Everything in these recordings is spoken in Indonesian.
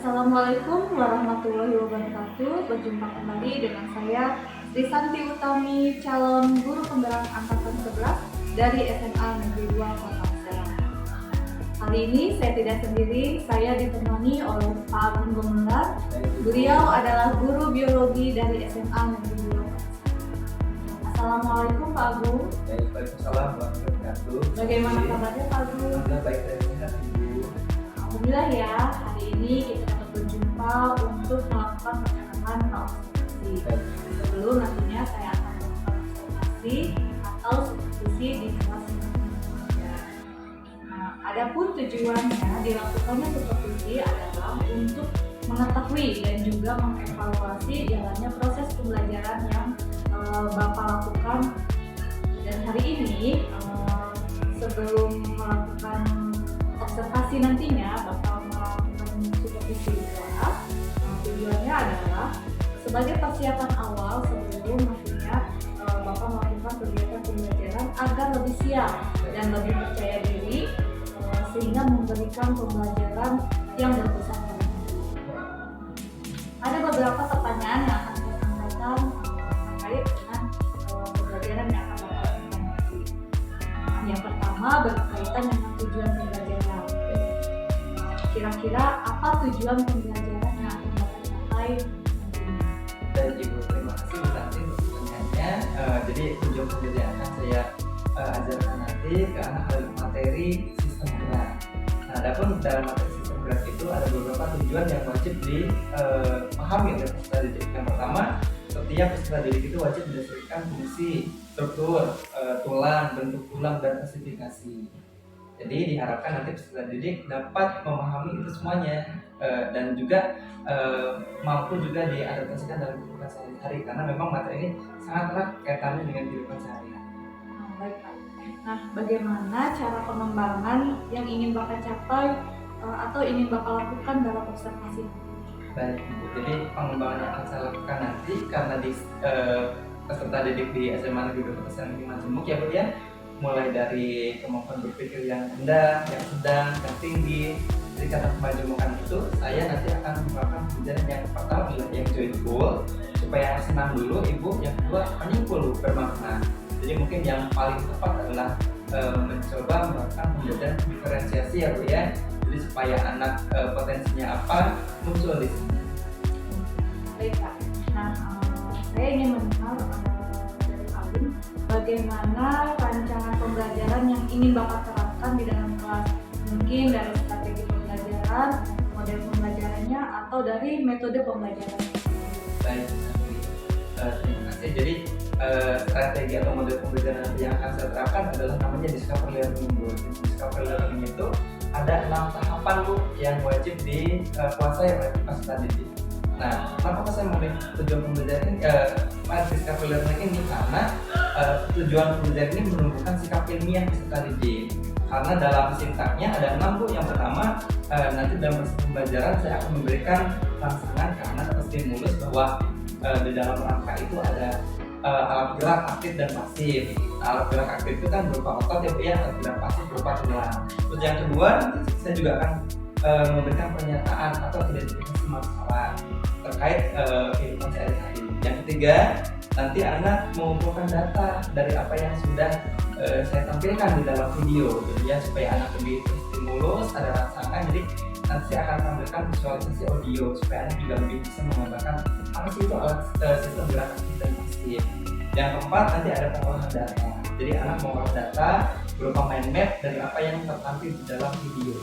Assalamualaikum warahmatullahi wabarakatuh. Berjumpa kembali dengan saya Sri Santi Utami, calon guru penggerak angkatan 11 dari SMA Negeri 2 Kota Serang. Kali ini saya tidak sendiri, saya ditemani oleh Pak Agung Gumelar. Beliau adalah guru biologi dari SMA Negeri 2 Kota Serang. Assalamualaikum Pak Agung. Waalaikumsalam warahmatullahi wabarakatuh. Bagaimana kabarnya Pak Agung? Alhamdulillah baik dan sehat Ibu. Alhamdulillah ya, hari ini kita dapat berjumpa untuk melakukan percakapan observasi. Sebelum nantinya saya akan melakukan observasi atau substitusi di kelas belajar. Nah, adapun tujuannya dilakukannya substitusi adalah untuk mengetahui dan juga mengevaluasi jalannya proses pembelajaran yang Bapak lakukan. Dan hari ini sebelum melakukan observasi nantinya Bapak melakukan supervisi di kelas. Tujuannya adalah sebagai persiapan awal sebelum nantinya Bapak melakukan kegiatan pembelajaran agar lebih siap dan lebih percaya diri sehingga memberikan pembelajaran yang berkesan. Ada beberapa pertanyaan yang akan saya sampaikan terkait dengan pembelajaran yang akan Bapak lakukan nanti. Yang pertama berkaitan dengan tujuan pembelajaran. Kira-kira apa tujuan pembelajaran yang akan Bapak capai nantinya? Baik Ibu, terima kasih Bu Santi untuk pertanyaannya. Jadi tujuan pembelajaran akan saya ajarkan nanti ke anak dalam materi sistem gerak. Nah, adapun dalam materi sistem gerak itu ada beberapa tujuan yang wajib dipahami oleh peserta didik. Yang pertama, setiap peserta didik itu wajib mendasarkan fungsi, struktur, tulang, bentuk tulang, dan klasifikasi. Jadi diharapkan nanti peserta didik dapat memahami itu semuanya dan juga mampu juga diadaptasikan dalam kehidupan sehari-hari karena memang materi ini sangat erat kaitannya dengan kehidupan sehari-hari. Baik Pak. Nah, bagaimana cara pengembangan yang ingin Bapak capai atau ingin Bapak lakukan dalam observasi? Baik Ibu, jadi pengembangan yang akan saya lakukan nanti karena di peserta didik di SMA Negeri 2 Kota Serang ini majemuk ya Bu ya, mulai dari kemampuan berpikir yang rendah, yang sedang, yang tinggi. Jadi karena kemajemukan itu saya nanti akan melakukan pembelajaran yang pertama adalah yang joyful supaya senang dulu Ibu, yang kedua meaningful, bermakna. Jadi mungkin yang paling tepat adalah mencoba melakukan pembelajaran diferensiasi ya Bu ya. Jadi supaya anak potensinya apa muncul di sini. Baik Pak. Nah, saya ingin mengenal dari Pak Agung bagaimana rancangan pembelajaran yang ingin Bapak terapkan di dalam kelas. Mungkin dari strategi pembelajaran, model pembelajarannya, atau dari metode pembelajaran. Baik, terima kasih. Jadi strategi atau model pembelajaran yang akan saya terapkan adalah namanya discovery learning. Discovery learning itu ada 6 tahapan Bu yang wajib dikuasai oleh peserta didik. Nah, kenapa saya memilih tujuan pembelajaran ini? Discovery learning ini karena tujuan pembelajaran ini menumbuhkan sikap ilmiah peserta didik. Karena dalam sintaknya ada 6 Bu. Yang pertama, nanti dalam proses pembelajaran saya akan memberikan rangsangan karena atau stimulus bahwa di dalam rangka itu ada alat gerak aktif dan pasif. Alat gerak aktif itu kan berupa otot ya Bu ya, alat gerak pasif berupa tulang. Terus yang kedua, saya juga akan memberikan pernyataan atau identifikasi masalah terkait kehidupan sehari-hari. Yang ketiga, nanti anak mengumpulkan data dari apa yang sudah saya tampilkan di dalam video, jadi ya supaya anak lebih stimulus, ada rangsangan. Jadi nanti saya akan tampilkan visualisasi audio supaya anak juga lebih bisa menggambarkan apa sih itu alat sistem gerak aktif dan pasif. Yang keempat, nanti ada pengolahan data. Jadi anak mengolah data berupa mind map dari apa yang tertampil di dalam video.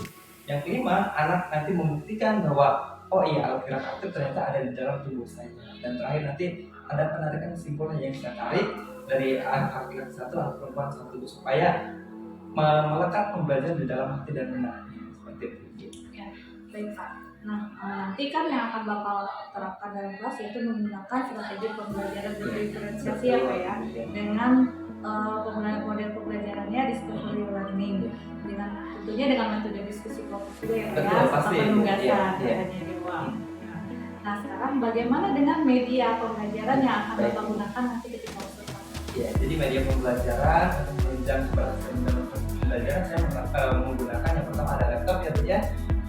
Yang kelima, anak nanti membuktikan bahwa oh iya alat gerak aktif ternyata ada di dalam tubuh saya. Dan terakhir nanti ada penarikan kesimpulan yang kita tarik dari anak laki-laki satu atau perempuan satu supaya melekat pembelajaran di dalam hati dan benaknya seperti itu. Ya, baik Pak. Nah, nanti kan yang akan Bapak terapkan dalam kelas yaitu menggunakan strategi pembelajaran diferensiasi ya Pak ya, dengan model pembelajarannya discovery learning, dengan tentunya dengan metode diskusi kelompok juga ya Pak ya, serta penugasan katanya di ruang. Nah, sekarang bagaimana dengan media pembelajaran yang akan Bapak gunakan nanti ketika observasi? Ya, jadi media pembelajaran untuk menunjang keberhasilan dalam proses pembelajaran saya menggunakan yang pertama ada laptop ya Bu ya.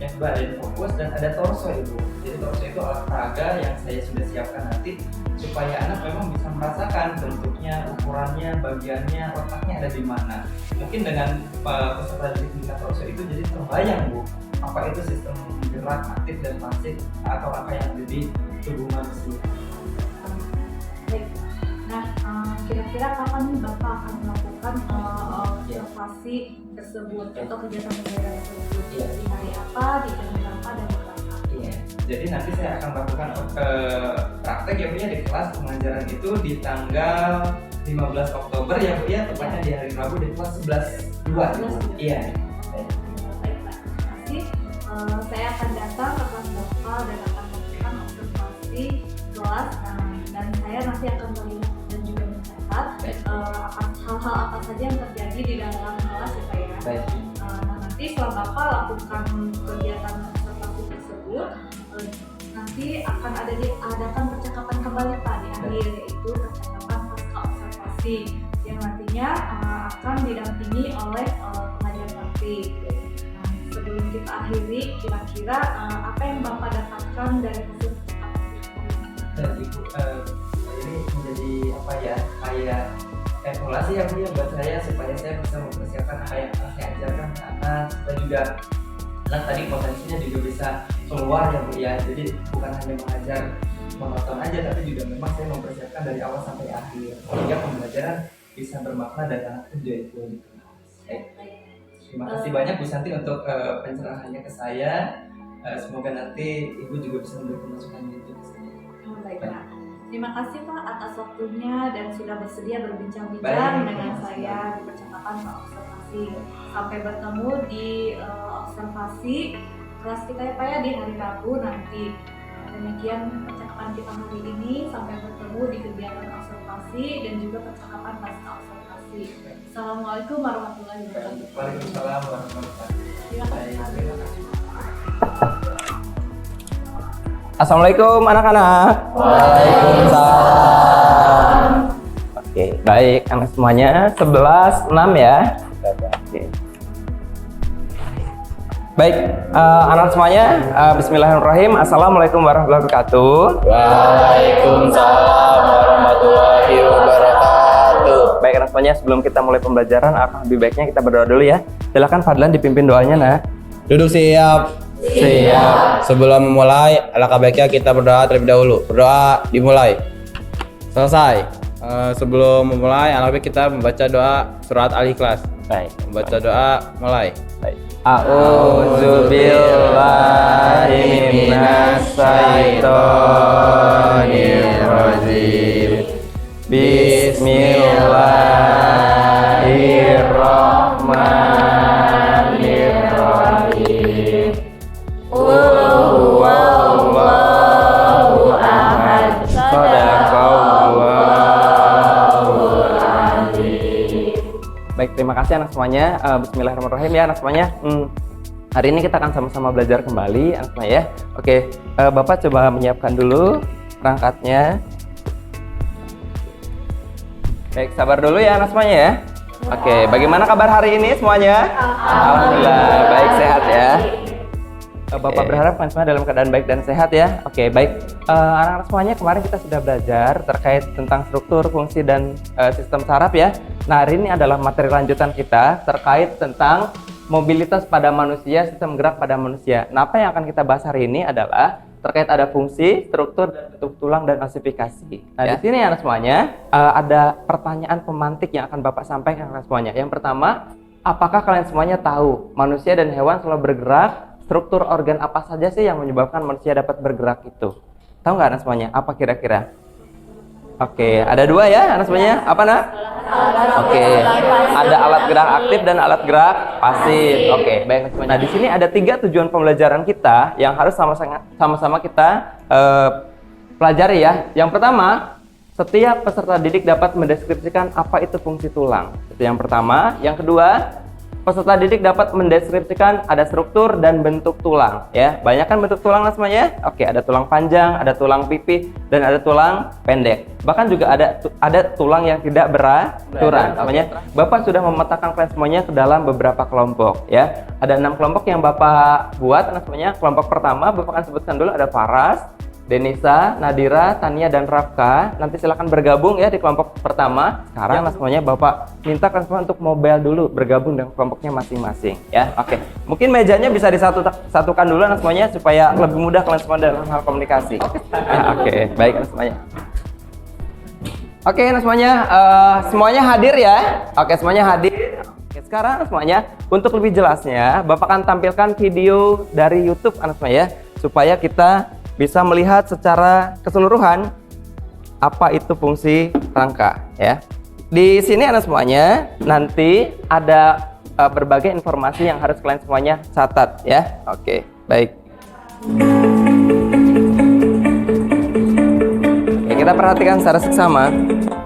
yang kedua ada fokus, dan ada torso Ibu. Jadi torso itu alat peraga yang saya sudah siapkan nanti supaya anak memang bisa merasakan bentuknya, ukurannya, bagiannya, letaknya ada di mana. Mungkin dengan peserta didik tingkat torso itu jadi terbayang Bu, apa itu sistem gerak aktif dan pasif atau apa yang ada di tubuh manusia. Baik. Nah, kira-kira kapan nih Bapak akan melakukan observasi tersebut atau kegiatan pembelajaran tersebut? Di hari apa, di jam berapa, dan di kelas apa? Iya. Jadi nanti saya akan melakukan praktek ya Bu ya di kelas pengajaran itu di tanggal 15 Oktober ya Bu ya, tepatnya di hari Rabu di kelas 11.2. Iya. Baik, Pak. Terima kasih. Saya akan datang ke kelas Bapak dan akan melakukan observasi kelas, dan saya nanti akan melihat dan juga mencatat hal-hal apa saja yang terjadi di dalam kelas ya Pak ya. Baik. Nah, nanti setelah Bapak lakukan kegiatan observasi tersebut, nanti akan adakan percakapan kembali Pak di akhir, yaitu percakapan pasca observasi yang nantinya akan didampingi oleh pengajar praktik. Nah, sebelum kita akhiri, kira-kira apa yang Bapak dapatkan dari hasil percakapan tersebut? Dan Ibu, ini menjadi apa ya, kayak evaluasi ya Bu ya buat saya, supaya saya bisa mempersiapkan apa yang akan saya ajarkan ke anak, supaya juga anak tadi potensinya juga bisa keluar ya Bu ya. Jadi bukan hanya mengajar monoton aja, tapi juga memang saya mempersiapkan dari awal sampai akhir sehingga pembelajaran bisa bermakna dan anak enjoy itu. Terima kasih banyak Bu Santi untuk pencerahannya ke saya. Semoga nanti Ibu juga bisa memberikan masukan itu ke saya. Baiklah. Terima kasih Pak atas waktunya dan sudah bersedia berbincang-bincang dengan saya di percakapan Pak observasi. Sampai bertemu di observasi kelas kita ya Pak ya di hari Rabu nanti. Demikian percakapan kita hari ini, sampai bertemu di kegiatan observasi dan juga percakapan pasca observasi. Assalamualaikum warahmatullahi wabarakatuh. Waalaikumsalam warahmatullahi wabarakatuh. Terima kasih. Assalamualaikum anak-anak. Waalaikumsalam. Oke, baik anak semuanya. 11-6 ya. Oke. Baik, anak semuanya. Bismillahirrahmanirrahim. Assalamualaikum warahmatullahi wabarakatuh. Waalaikumsalam warahmatullahi wabarakatuh. Baik anak semuanya, sebelum kita mulai pembelajaran, lebih baiknya kita berdoa dulu ya. Silakan Fadlan dipimpin doanya nah. Duduk siap. Siap. Sebelum memulai, alangkah baiknya kita berdoa terlebih dahulu. Berdoa dimulai. Selesai. Sebelum memulai, alangkah baiknya kita membaca doa surat Al-Ikhlas. Baik. Membaca doa mulai. Baik. A'udzubillahi minasyaitonirrajim. Bismillahirrahmanirrahim. Wallahu ahad. Shadaqallahul adzim. Baik, terima kasih anak semuanya. Bismillahirrahmanirrahim ya anak semuanya. Hari ini kita akan sama-sama belajar kembali anak semuanya ya. Oke, Bapak coba menyiapkan dulu perangkatnya. Baik, sabar dulu ya anak semuanya ya. Oke, bagaimana kabar hari ini semuanya? Alhamdulillah, baik sehat ya. Bapak berharap kan semua dalam keadaan baik dan sehat ya. Oke, baik. Anak-anak semuanya, kemarin kita sudah belajar terkait tentang struktur, fungsi, dan sistem saraf ya. Nah, hari ini adalah materi lanjutan kita terkait tentang mobilitas pada manusia, sistem gerak pada manusia. Nah, apa yang akan kita bahas hari ini adalah terkait ada fungsi, struktur, dan bentuk tulang dan klasifikasi. Nah, di sini anak semuanya ada pertanyaan pemantik yang akan Bapak sampaikan anak semuanya. Yang pertama, apakah kalian semuanya tahu manusia dan hewan selalu bergerak? Struktur organ apa saja sih yang menyebabkan manusia dapat bergerak itu? Tahu nggak anak semuanya? Apa kira-kira? Oke, ada dua ya anak semuanya. Apa nak? Oke, ada alat gerak aktif dan alat gerak pasif. Oke, baik anak semuanya. Nah, di sini ada 3 tujuan pembelajaran kita yang harus sama-sama kita pelajari ya. Yang pertama, setiap peserta didik dapat mendeskripsikan apa itu fungsi tulang. Itu yang pertama. Yang kedua, peserta didik dapat mendeskripsikan ada struktur dan bentuk tulang ya. Banyak kan bentuk tulang semuanya? Oke, ada tulang panjang, ada tulang pipi, dan ada tulang pendek. Bahkan juga ada tulang yang tidak beraturan. Namanya Bapak sudah memetakan kalian semuanya ke dalam beberapa kelompok ya. Ada 6 kelompok yang Bapak buat semuanya. Kelompok pertama Bapak akan sebutkan dulu ada Faras, Denisa, Nadira, Tania, dan Rafka. Nanti silakan bergabung ya di kelompok pertama. Sekarang semuanya Bapak minta kalian semua untuk mobile dulu, bergabung dengan kelompoknya masing-masing ya. Oke, mungkin mejanya bisa disatukan dulu semuanya supaya lebih mudah kalian semua dalam hal komunikasi. Oke, baik semuanya. Oke, semuanya semuanya hadir ya. Oke, semuanya hadir. Oke, sekarang semuanya untuk lebih jelasnya Bapak akan tampilkan video dari YouTube semuanya ya, supaya kita bisa melihat secara keseluruhan apa itu fungsi rangka ya. Di sini semuanya nanti ada berbagai informasi yang harus kalian semuanya catat ya. Oke, baik. Oke, kita perhatikan secara seksama.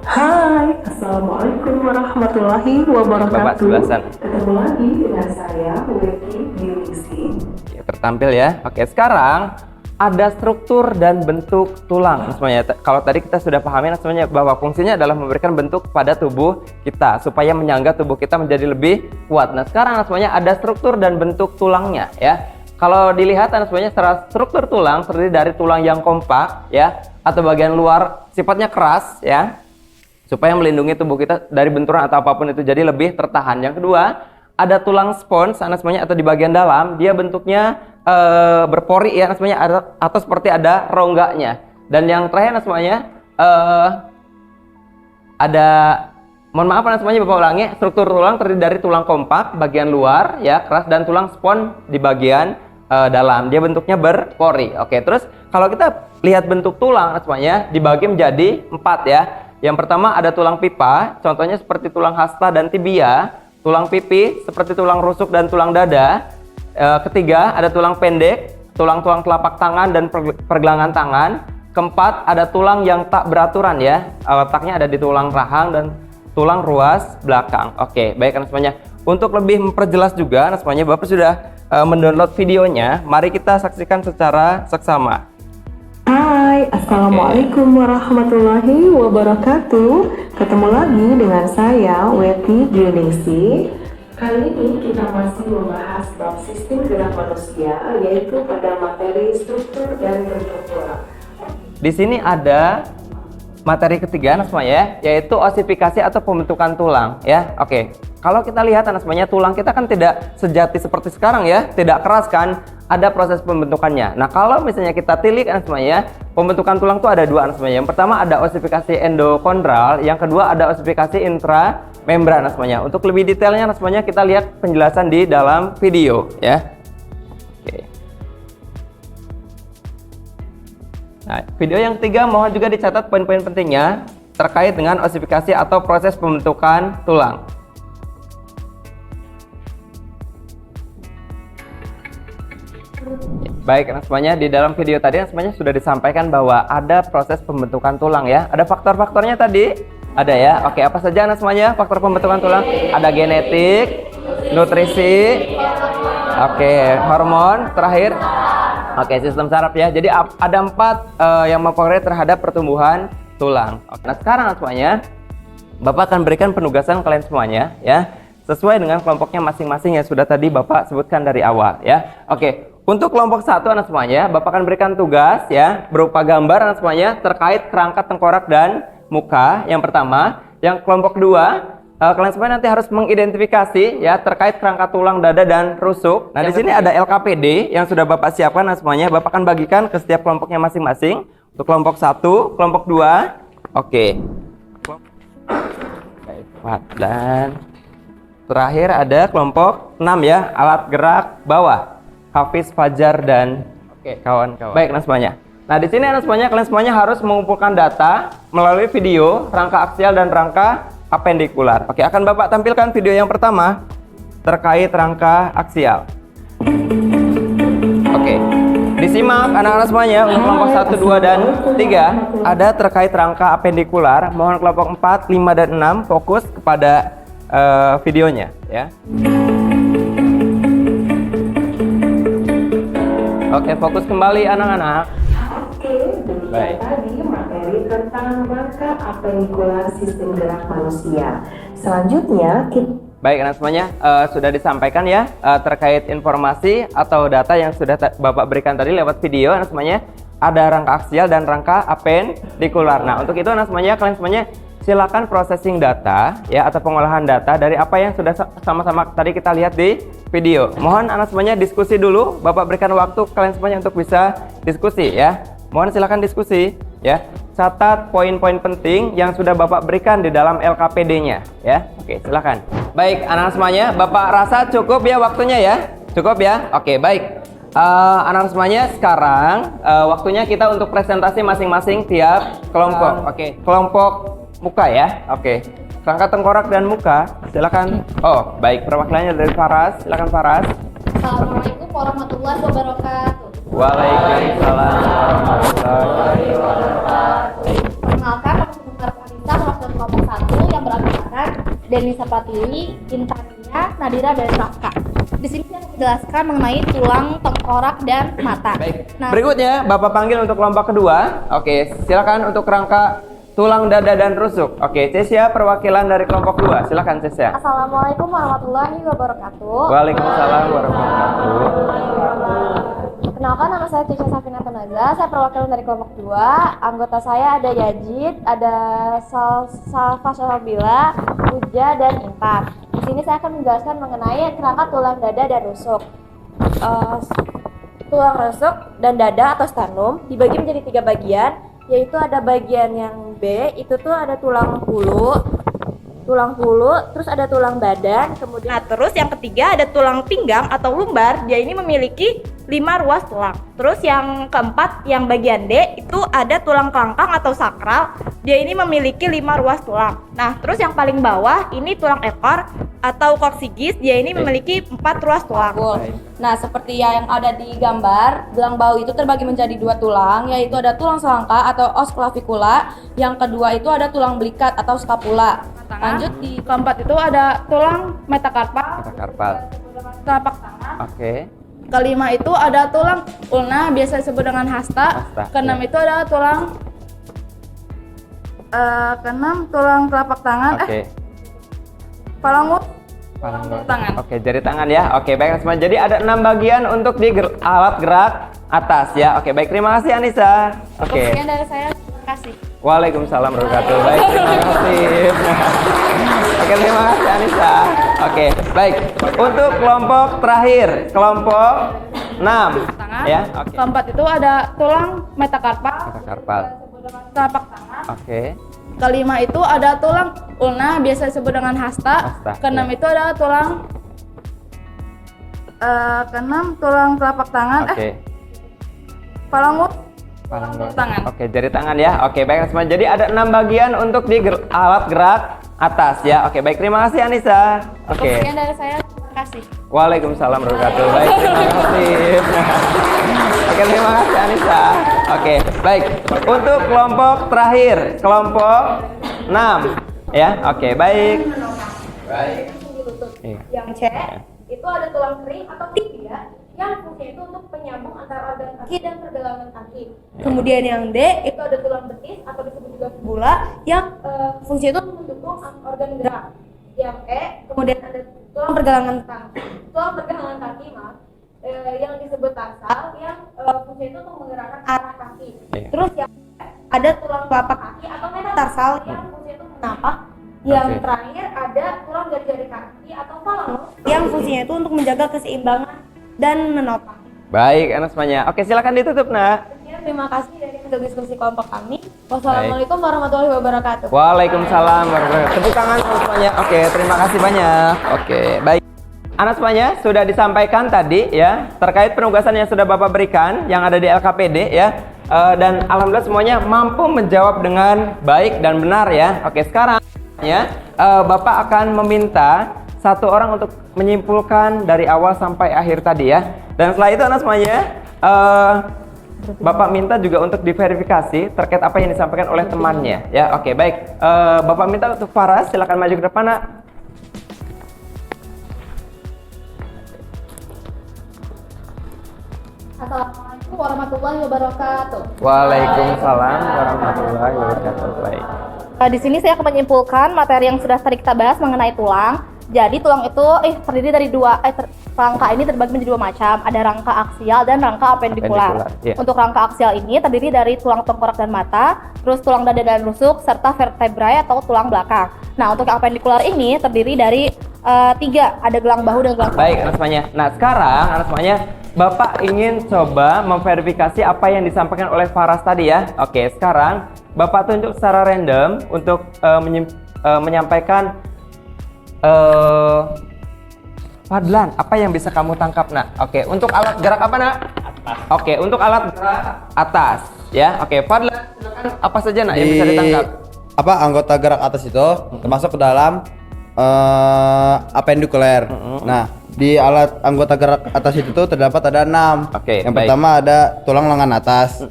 Hai, Assalamualaikum warahmatullahi wabarakatuh. Bapak sebelah sana. Ketemu lagi dengan saya, Weki Giringsi. Oke, tertampil ya. Oke, sekarang ada struktur dan bentuk tulang semuanya. Kalau tadi kita sudah pahami semuanya bahwa fungsinya adalah memberikan bentuk pada tubuh kita supaya menyangga tubuh kita menjadi lebih kuat. Nah, sekarang semuanya ada struktur dan bentuk tulangnya ya. Kalau dilihat semuanya secara struktur tulang terdiri dari tulang yang kompak ya, atau bagian luar sifatnya keras ya, supaya melindungi tubuh kita dari benturan atau apapun itu, jadi lebih tertahan. Yang kedua, ada tulang spons semuanya atau di bagian dalam, dia bentuknya berpori ya semuanya, atau seperti ada rongganya. Dan yang terakhir semuanya ada, mohon maaf semuanya Bapak ulangi, struktur tulang terdiri dari tulang kompak bagian luar ya keras dan tulang spons di bagian dalam, dia bentuknya berpori. Oke, terus kalau kita lihat bentuk tulang semuanya dibagi menjadi 4 ya. Yang pertama ada tulang pipa, contohnya seperti tulang hasta dan tibia. Tulang pipi seperti tulang rusuk dan tulang dada. Ketiga ada tulang pendek, tulang-tulang telapak tangan dan pergelangan tangan. Keempat ada tulang yang tak beraturan ya, letaknya ada di tulang rahang dan tulang ruas belakang. Oke, baik semuanya. Untuk lebih memperjelas juga semuanya Bapak sudah mendownload videonya. Mari kita saksikan secara seksama. Hai, Assalamualaikum warahmatullahi wabarakatuh. Ketemu lagi dengan saya, Weki Giringsi. Kali ini kita masih membahas bab sistem gerak manusia, yaitu pada materi struktur dan bentuk tulang. Di sini ada materi ketiga semuanya, yaitu osifikasi atau pembentukan tulang ya. Oke, kalau kita lihat semuanya tulang kita kan tidak sejati seperti sekarang ya, tidak keras kan, ada proses pembentukannya. Nah, kalau misalnya kita tilik semuanya, pembentukan tulang itu ada 2 semuanya. Yang pertama ada osifikasi endokondral, yang kedua ada osifikasi intramembran semuanya. Untuk lebih detailnya semuanya kita lihat penjelasan di dalam video ya. Oke. Nah, video yang ketiga mohon juga dicatat poin-poin pentingnya terkait dengan osifikasi atau proses pembentukan tulang. Baik, semuanya di dalam video tadi semuanya sudah disampaikan bahwa ada proses pembentukan tulang ya. Ada faktor-faktornya tadi? Ada ya. Oke, apa saja semuanya faktor pembentukan tulang? Ada genetik, nutrisi, oke, hormon, terakhir oke, sistem saraf ya. Jadi ada 4 yang mempengaruhi terhadap pertumbuhan tulang. Oke, nah sekarang semuanya Bapak akan berikan penugasan kalian semuanya ya, sesuai dengan kelompoknya masing-masing yang sudah tadi Bapak sebutkan dari awal ya. Oke, untuk kelompok 1 semuanya Bapak akan berikan tugas ya berupa gambar semuanya terkait kerangka tengkorak dan muka yang pertama. Yang kelompok 2 kalian semua nanti harus mengidentifikasi ya terkait kerangka tulang dada dan rusuk. Nah, di sini ada LKPD yang sudah Bapak siapkan semuanya. Bapak akan bagikan ke setiap kelompoknya masing-masing. Untuk kelompok 1, kelompok 2. Oke. Dan terakhir ada kelompok 6 ya, alat gerak bawah. Hafiz, Fajar, dan kawan-kawan. Baik, semuanya. Nah, di sini semuanya kalian semuanya harus mengumpulkan data melalui video, rangka aksial dan rangka apendikular. Oke, akan Bapak tampilkan video yang pertama terkait rangka aksial. Oke, disimak anak-anak semuanya untuk kelompok 1, 2, dan 3 ada terkait rangka apendikular. Mohon kelompok 4, 5, dan 6 fokus kepada videonya ya. Oke, fokus kembali anak-anak. Oke, demikian Baik. tadi materi tentang rangka apendikular sistem gerak manusia. Selanjutnya, kita Baik, anak semuanya, sudah disampaikan ya terkait informasi atau data yang sudah Bapak berikan tadi lewat video, anak semuanya. Ada rangka aksial dan rangka apendikular. Nah, untuk itu anak semuanya, kalian semuanya silakan processing data ya atau pengolahan data dari apa yang sudah sama-sama tadi kita lihat di video. Mohon anak semuanya diskusi dulu. Bapak berikan waktu kalian semuanya untuk bisa diskusi ya. Mohon silakan diskusi ya. Catat poin-poin penting yang sudah Bapak berikan di dalam LKPD-nya ya. Oke, silakan. Baik, anak semuanya, Bapak rasa cukup ya waktunya ya? Cukup ya? Oke, baik. Anak semuanya, sekarang waktunya kita untuk presentasi masing-masing tiap kelompok. Oke, kelompok muka ya. Oke. Rangka tengkorak dan muka, silakan. Oh, baik, perwakilannya dari Faras. Silakan Faras. Assalamualaikum warahmatullahi wabarakatuh. Waalaikumsalam warahmatullahi wabarakatuh. Perkenalkan, nama saya Farisa, mewakili kelompok 1 yang beranggotakan Denisa Pratiwi, Intania, Nadira, dan Rafka. Di sini saya akan menjelaskan mengenai tulang, tengkorak, dan mata. Baik. Berikutnya, Bapak panggil untuk kelompok kedua. Oke, silakan untuk rangka tulang, dada, dan rusuk. Oke, Cesia perwakilan dari kelompok 2. Silakan Cesia. Assalamualaikum warahmatullahi wabarakatuh. Waalaikumsalam warahmatullahi wabarakatuh. Perkenalkan, nama saya Tisha Safina Tenaga, saya perwakilan dari kelompok 2. Anggota saya ada Yajid, ada Salfa Syalbila, Uja, dan Intan. Di sini saya akan menjelaskan mengenai rangka tulang dada dan rusuk. Tulang rusuk dan dada atau sternum dibagi menjadi 3 bagian, yaitu ada bagian yang B, itu tuh ada tulang hulu, terus ada tulang badan, kemudian terus yang ketiga ada tulang pinggang atau lumbar, dia ini memiliki 5 ruas tulang. Terus yang keempat, yang bagian D, itu ada tulang kelangkang atau sakral, dia ini memiliki 5 ruas tulang. Nah, terus yang paling bawah ini tulang ekor atau koksigis, dia ini memiliki 4 ruas tulang. Nah, seperti yang ada di gambar, gelang bahu itu terbagi menjadi 2 tulang, yaitu ada tulang selangka atau os clavicula, yang kedua itu ada tulang belikat atau scapula. Lanjut di keempat itu ada tulang metakarpal, telapak tangan. Oke. Kelima itu ada tulang ulna, biasa disebut dengan hasta. Keenam itu ada tulang keenam tulang telapak tangan. Oke. Palangut. Tangan. Oke, jari tangan ya. Oke, baik semua. Jadi ada 6 bagian untuk di alat gerak atas ya. Oke, baik, terima kasih Anissa. Oke. Sekian dari saya, terima kasih. Waalaikumsalam warahmatullahi wabarakatuh. Baik, terima kasih. Oke, terima kasih Anissa. Oke, baik. Untuk kelompok terakhir, kelompok 6 ya. Oke. Keempat itu ada tulang metakarpal. Telapak tangan. Oke. Kelima itu ada tulang ulna, biasa disebut dengan hasta. Keenam itu ada tulang keenam tulang telapak tangan. Oke. Palangut. Tangan. Oke, jari tangan ya. Oke, baik semua. Jadi ada 6 bagian untuk di alat gerak atas ya. Oke, baik, terima kasih Anissa. Oke. Sekian dari saya, terima kasih. Waalaikumsalam warahmatullahi wabarakatuh. Baik, terima kasih. Oke, terima kasih Anissa. Oke, baik. Untuk kelompok terakhir, kelompok 6 ya. Oke, baik. Baik. Yang C, itu ada tulang kering atau tibia, yang fungsinya itu untuk penyambung antara organ kaki dan pergelangan kaki. Kemudian yang D, itu ada tulang betis atau disebut juga fibula, yang fungsinya itu untuk mendukung organ gerak. Yang E, kemudian ada tulang pergelangan kaki. Tulang pergelangan kaki, yang disebut tarsal, yang fungsinya itu untuk menggerakkan arah kaki. Terus yang ada tulang telapak kaki atau metatarsal, yang fungsinya itu menapak. Yang terakhir ada tulang jari-jari kaki atau falangus, yang fungsinya itu untuk menjaga keseimbangan dan menopang. Baik, anak semuanya. Oke, silakan ditutup, Nak. Terima kasih dari hasil diskusi kelompok kami. Wassalamualaikum warahmatullahi wabarakatuh. Waalaikumsalam warahmatullahi wabarakatuh. Tepuk tangan semuanya. Oke, terima kasih banyak. Oke, baik. Anak semuanya sudah disampaikan tadi ya terkait penugasan yang sudah Bapak berikan yang ada di LKPD ya. Dan alhamdulillah semuanya mampu menjawab dengan baik dan benar ya. Oke, sekarang ya Bapak akan meminta 1 orang untuk menyimpulkan dari awal sampai akhir tadi ya. Dan setelah itu anak semuanya Bapak minta juga untuk diverifikasi terkait apa yang disampaikan oleh temannya ya. Oke, baik. Bapak minta untuk Faras, silakan maju ke depan, Nak. Assalamualaikum warahmatullahi wabarakatuh. Waalaikumsalam warahmatullahi wabarakatuh. Baik. Di sini saya akan menyimpulkan materi yang sudah tadi kita bahas mengenai tulang. Jadi tulang itu terdiri dari rangka ini terbagi menjadi dua macam. Ada rangka aksial dan rangka apendikular. Iya. Untuk rangka aksial ini terdiri dari tulang tengkorak dan mata, terus tulang dada dan rusuk, serta vertebrae atau tulang belakang. Nah, untuk yang apendikular ini terdiri dari 3, ada gelang bahu dan gelang kaki. Baik, anak semuanya. Nah, sekarang anak semuanya, Bapak ingin coba memverifikasi apa yang disampaikan oleh Faras tadi ya. Oke, sekarang Bapak tunjuk secara random untuk menyampaikan Fadlan, apa yang bisa kamu tangkap, Nak? Oke, untuk alat gerak apa, Nak? Atas. Oke, untuk alat gerak atas, ya. Oke, Fadlan, silakan apa saja, Nak, yang bisa ditangkap? Anggota gerak atas itu termasuk ke dalam apendikuler. Nah, di alat anggota gerak atas itu tuh terdapat ada 6. Oke, yang baik. pertama ada tulang lengan atas,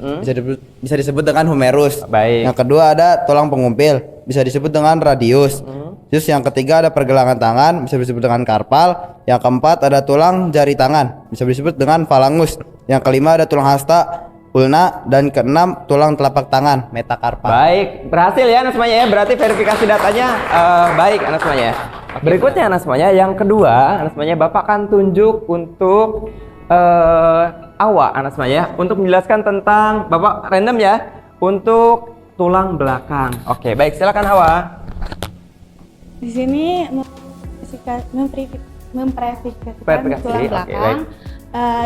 bisa disebut dengan humerus. Baik. Yang kedua ada tulang pengumpil, bisa disebut dengan radius. Terus yang ketiga ada pergelangan tangan, bisa disebut dengan karpal. Yang keempat ada tulang jari tangan, bisa disebut dengan falangus. Yang kelima ada tulang hasta, ulna, dan keenam tulang telapak tangan, metakarpal. Baik, berhasil ya anak semuanya ya. Berarti verifikasi datanya baik anak semuanya. Berikutnya anak semuanya, yang kedua anak semuanya, Bapak akan tunjuk untuk Awa anak semuanya untuk menjelaskan tentang, Bapak random ya, untuk tulang belakang. Oke, baik, silakan Awa. Di sini memverifikasikan tulang belakang.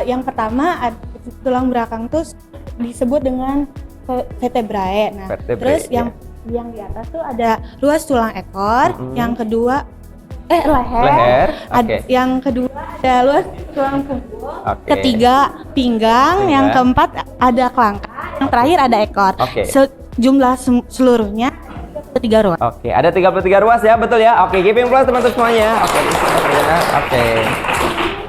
Yang pertama tulang belakang itu disebut dengan vertebrae. Nah, Vertebrae, terus yang di atas tuh ada ruas tulang ekor, yang kedua leher. Oke. Yang kedua ada luas tulang punggung. Oke. Ketiga pinggang. Yang keempat ada kerangka. Yang terakhir ada ekor. Oke. Jumlah seluruhnya 3 ruas. Oke, ada 33 ruas ya, betul ya. Oke, giving plus teman-teman semuanya. Oke, oke.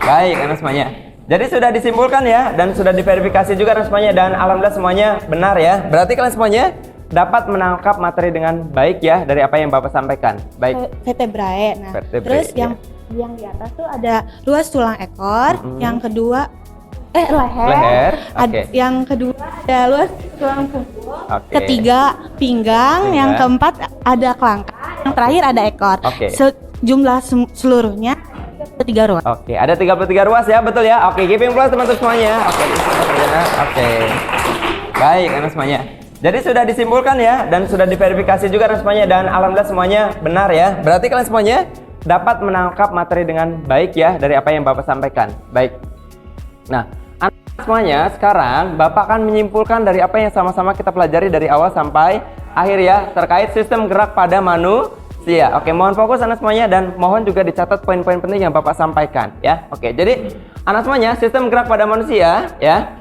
Baik, anak semuanya. Jadi sudah disimpulkan ya, dan sudah diverifikasi juga anak semuanya, dan alhamdulillah semuanya benar ya. Berarti kalian semuanya dapat menangkap materi dengan baik ya dari apa yang Bapak sampaikan. Baik. Vertebrae. Nah, Vertebrae, terus ya. yang di atas tuh ada ruas tulang ekor, yang kedua Leher. Oke. Yang kedua ada luas tulang punggung. Oke. Ketiga pinggang. Yang keempat ada kerangka. Yang terakhir ada ekor. Oke. Jumlah seluruhnya 3 ruas. Oke, ada 33 ruas ya, betul ya. Oke, giving plus teman-teman semuanya. Oke. Baik, anak semuanya. Jadi sudah disimpulkan ya, dan sudah diverifikasi juga anak semuanya, dan alhamdulillah semuanya benar ya. Berarti kalian semuanya dapat menangkap materi dengan baik ya dari apa yang Bapak sampaikan. Baik. Nah, anak semuanya, sekarang Bapak akan menyimpulkan dari apa yang sama-sama kita pelajari dari awal sampai akhir ya, terkait sistem gerak pada manusia. Oke, mohon fokus anak semuanya, dan mohon juga dicatat poin-poin penting yang Bapak sampaikan ya. Oke, jadi anak semuanya, sistem gerak pada manusia ya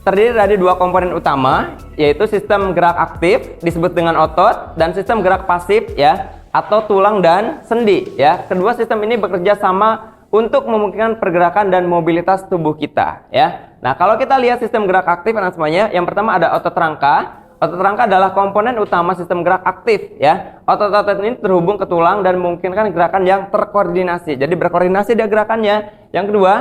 terdiri dari 2 komponen utama, yaitu sistem gerak aktif disebut dengan otot, dan sistem gerak pasif ya atau tulang dan sendi ya. Kedua sistem ini bekerja sama untuk memungkinkan pergerakan dan mobilitas tubuh kita ya. Nah, kalau kita lihat sistem gerak aktif anak semuanya, yang pertama ada otot rangka. Otot rangka adalah komponen utama sistem gerak aktif ya. Otot-otot ini terhubung ke tulang dan memungkinkan gerakan yang terkoordinasi. Jadi berkoordinasi dia gerakannya. Yang kedua,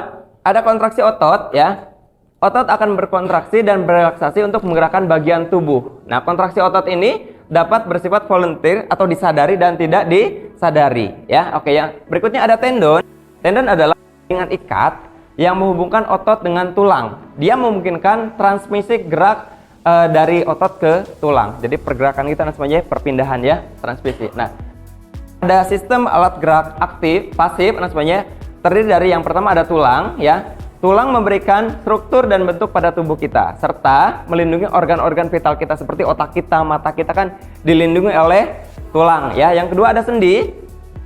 ada kontraksi otot ya. Otot akan berkontraksi dan berelaksasi untuk menggerakkan bagian tubuh. Nah, kontraksi otot ini dapat bersifat volunteer atau disadari dan tidak disadari ya. Oke, yang berikutnya ada tendon. Tendon adalah jaringan ikat yang menghubungkan otot dengan tulang. Dia memungkinkan transmisi gerak dari otot ke tulang. Jadi pergerakan kita semuanya perpindahan ya, transmisi. Nah, ada sistem alat gerak aktif, pasif semuanya terdiri dari yang pertama ada tulang ya. Tulang memberikan struktur dan bentuk pada tubuh kita serta melindungi organ-organ vital kita seperti otak kita, mata kita kan dilindungi oleh tulang ya. Yang kedua ada sendi.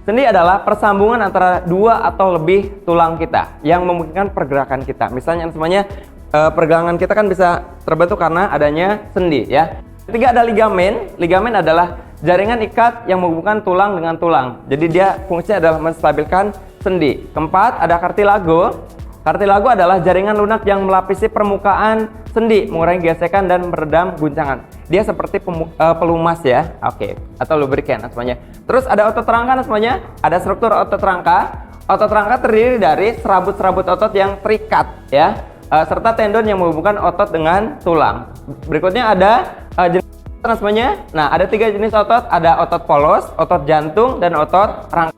Sendi adalah persambungan antara 2 atau lebih tulang kita yang memungkinkan pergerakan kita. Misalnya semuanya pergelangan kita kan bisa terbentuk karena adanya sendi ya. Ketiga ada ligamen. Ligamen adalah jaringan ikat yang menghubungkan tulang dengan tulang. Jadi dia fungsinya adalah menstabilkan sendi. Keempat ada kartilago. Kartilago adalah jaringan lunak yang melapisi permukaan sendi, mengurangi gesekan dan meredam guncangan. Dia seperti pelumas ya, oke, atau lubrikan semuanya. Terus ada otot rangka semuanya, ada struktur otot rangka. Otot rangka terdiri dari serabut-serabut otot yang terikat ya. serta tendon yang menghubungkan otot dengan tulang. Berikutnya ada jenis otot semuanya. Nah, ada 3 jenis otot, ada otot polos, otot jantung, dan otot rangka.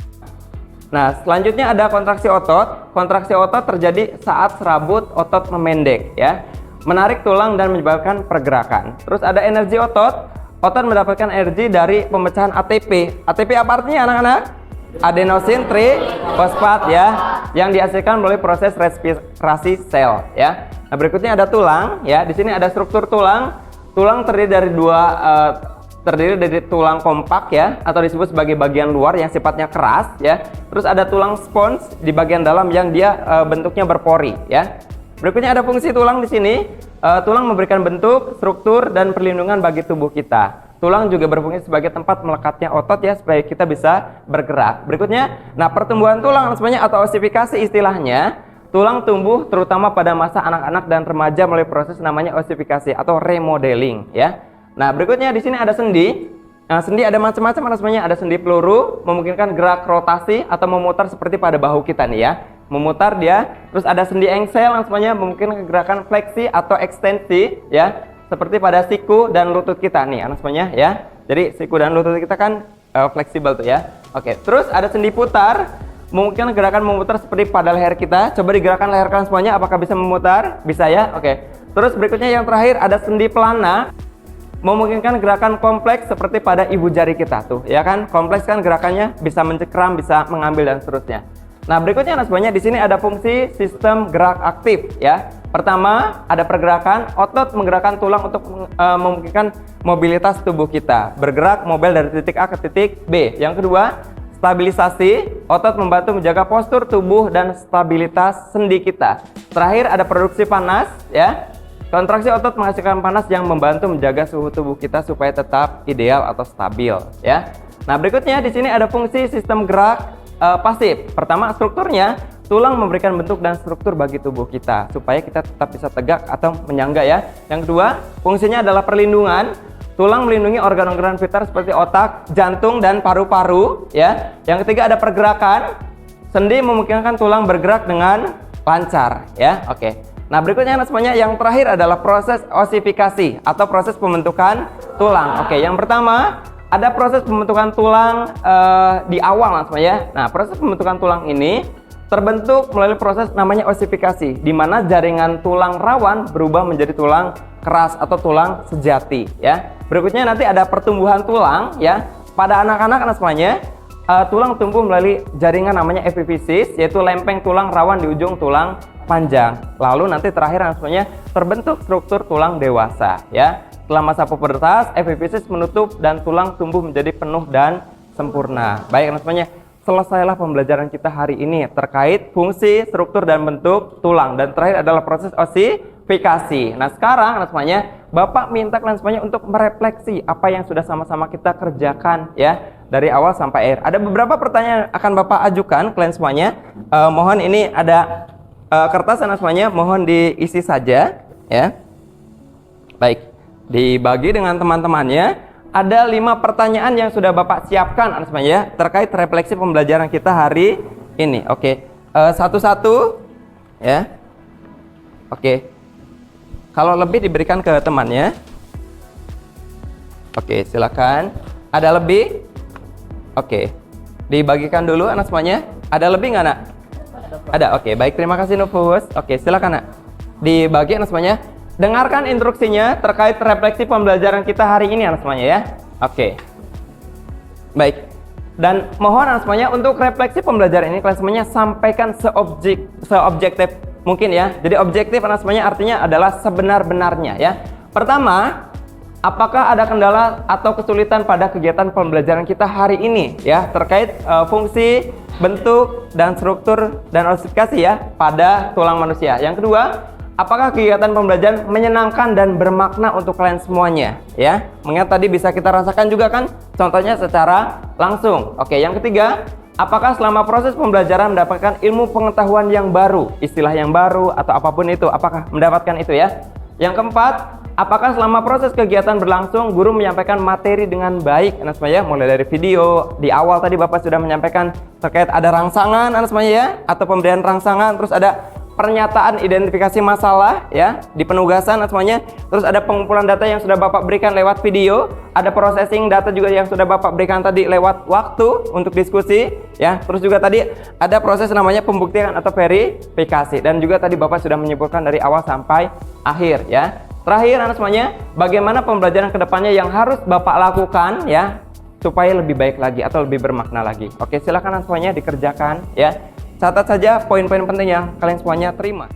Nah, selanjutnya ada kontraksi otot. Kontraksi otot terjadi saat serabut otot memendek, ya, menarik tulang dan menyebabkan pergerakan. Terus ada energi otot. Otot mendapatkan energi dari pemecahan ATP. ATP apa artinya, anak-anak? Adenosin trifosfat, ya, yang dihasilkan melalui proses respirasi sel, ya. Nah, berikutnya ada tulang, ya. Di sini ada struktur tulang. Tulang terdiri dari tulang kompak, ya, atau disebut sebagai bagian luar yang sifatnya keras, ya. Terus ada tulang spons di bagian dalam yang dia bentuknya berpori, ya. Berikutnya ada fungsi tulang di sini. Tulang memberikan bentuk, struktur, dan perlindungan bagi tubuh kita. Tulang juga berfungsi sebagai tempat melekatnya otot, ya, supaya kita bisa bergerak. Berikutnya, nah, pertumbuhan tulang sebenarnya atau osifikasi istilahnya. Tulang tumbuh terutama pada masa anak-anak dan remaja melalui proses namanya osifikasi atau remodeling, ya. Nah, berikutnya di sini ada sendi. Nah, sendi ada macam-macam, sebenarnya ada sendi peluru, memungkinkan gerak rotasi atau memutar seperti pada bahu kita nih, ya. Memutar dia. Terus ada sendi engsel yang sebenarnya memungkinkan gerakan fleksi atau ekstensi, ya, seperti pada siku dan lutut kita nih, anak semuanya, ya. Jadi siku dan lutut kita kan fleksibel tuh, ya. Oke, terus ada sendi putar, mungkin gerakan memutar seperti pada leher kita. Coba digerakkan leher kalian semuanya, apakah bisa memutar? Bisa, ya. Oke. Terus berikutnya yang terakhir ada sendi pelana, memungkinkan gerakan kompleks seperti pada ibu jari kita tuh, ya kan? Kompleks kan gerakannya, bisa mencekram, bisa mengambil dan seterusnya. Nah, berikutnya anak semuanya di sini ada fungsi sistem gerak aktif, ya. Pertama, ada pergerakan, otot menggerakkan tulang untuk memungkinkan mobilitas tubuh kita, bergerak mobile dari titik A ke titik B. Yang kedua, stabilisasi, otot membantu menjaga postur tubuh dan stabilitas sendi kita. Terakhir, ada produksi panas, ya. Kontraksi otot menghasilkan panas yang membantu menjaga suhu tubuh kita supaya tetap ideal atau stabil, ya. Nah, berikutnya di sini ada fungsi sistem gerak pasif. Pertama, strukturnya, tulang memberikan bentuk dan struktur bagi tubuh kita supaya kita tetap bisa tegak atau menyangga, ya. Yang kedua, fungsinya adalah perlindungan. Tulang melindungi organ-organ vital seperti otak, jantung, dan paru-paru, ya. Yang ketiga ada pergerakan. Sendi memungkinkan tulang bergerak dengan lancar, ya. Oke. Nah, berikutnya semuanya yang terakhir adalah proses osifikasi atau proses pembentukan tulang. Oke, yang pertama ada proses pembentukan tulang di awal semuanya. Nah, proses pembentukan tulang ini terbentuk melalui proses namanya osifikasi, di mana jaringan tulang rawan berubah menjadi tulang keras atau tulang sejati, ya. Berikutnya nanti ada pertumbuhan tulang, ya. Pada anak-anak semuanya, tulang tumbuh melalui jaringan namanya epifisis, yaitu lempeng tulang rawan di ujung tulang panjang. Lalu nanti terakhir semuanya terbentuk struktur tulang dewasa, ya. Setelah masa pubertas, epifisis menutup dan tulang tumbuh menjadi penuh dan sempurna. Baik semuanya, selesailah pembelajaran kita hari ini terkait fungsi, struktur, dan bentuk tulang. Dan terakhir adalah proses osifikasi. Nah, sekarang semuanya, Bapak minta kalian semuanya untuk merefleksi apa yang sudah sama-sama kita kerjakan, ya, dari awal sampai akhir. Ada beberapa pertanyaan yang akan Bapak ajukan kalian semuanya. Mohon ini ada kertas semuanya, mohon diisi saja, ya. Baik, dibagi dengan teman-temannya. Ada 5 pertanyaan yang sudah Bapak siapkan semuanya terkait refleksi pembelajaran kita hari ini. Oke, satu-satu, ya. Oke, kalau lebih diberikan ke temannya. Oke, silakan. Ada lebih? Oke, dibagikan dulu anak semuanya. Ada lebih nggak, nak? Ada. Oke, baik, terima kasih Nufus. Oke, silakan, nak. Dibagi anak semuanya. Dengarkan instruksinya terkait refleksi pembelajaran kita hari ini anak semuanya, ya. Oke. Baik. Dan mohon anak semuanya untuk refleksi pembelajaran ini kalian semuanya sampaikan seobjektif mungkin, ya. Jadi objektif anak semuanya artinya adalah sebenar-benarnya, ya. Pertama, apakah ada kendala atau kesulitan pada kegiatan pembelajaran kita hari ini, ya, terkait fungsi, bentuk, dan struktur dan osifikasi, ya, pada tulang manusia. Yang kedua, apakah kegiatan pembelajaran menyenangkan dan bermakna untuk kalian semuanya, ya? Mengingat tadi bisa kita rasakan juga kan, contohnya secara langsung. Oke, yang ketiga, apakah selama proses pembelajaran mendapatkan ilmu pengetahuan yang baru, istilah yang baru, atau apapun itu, apakah mendapatkan itu, ya? Yang keempat, apakah selama proses kegiatan berlangsung guru menyampaikan materi dengan baik, anak semuanya, mulai dari video. Di awal tadi Bapak sudah menyampaikan terkait ada rangsangan, anak semuanya, ya, atau pemberian rangsangan, terus ada pernyataan identifikasi masalah ya di penugasan semuanya. Terus ada pengumpulan data yang sudah Bapak berikan lewat video, ada processing data juga yang sudah Bapak berikan tadi lewat waktu untuk diskusi ya. Terus juga tadi ada proses namanya pembuktian atau verifikasi, dan juga tadi Bapak sudah menyebutkan dari awal sampai akhir ya. Terakhir anak semuanya, bagaimana pembelajaran kedepannya yang harus Bapak lakukan ya supaya lebih baik lagi atau lebih bermakna lagi. Oke, silakan anak semuanya dikerjakan ya. Catat saja poin-poin penting yang kalian semuanya terima.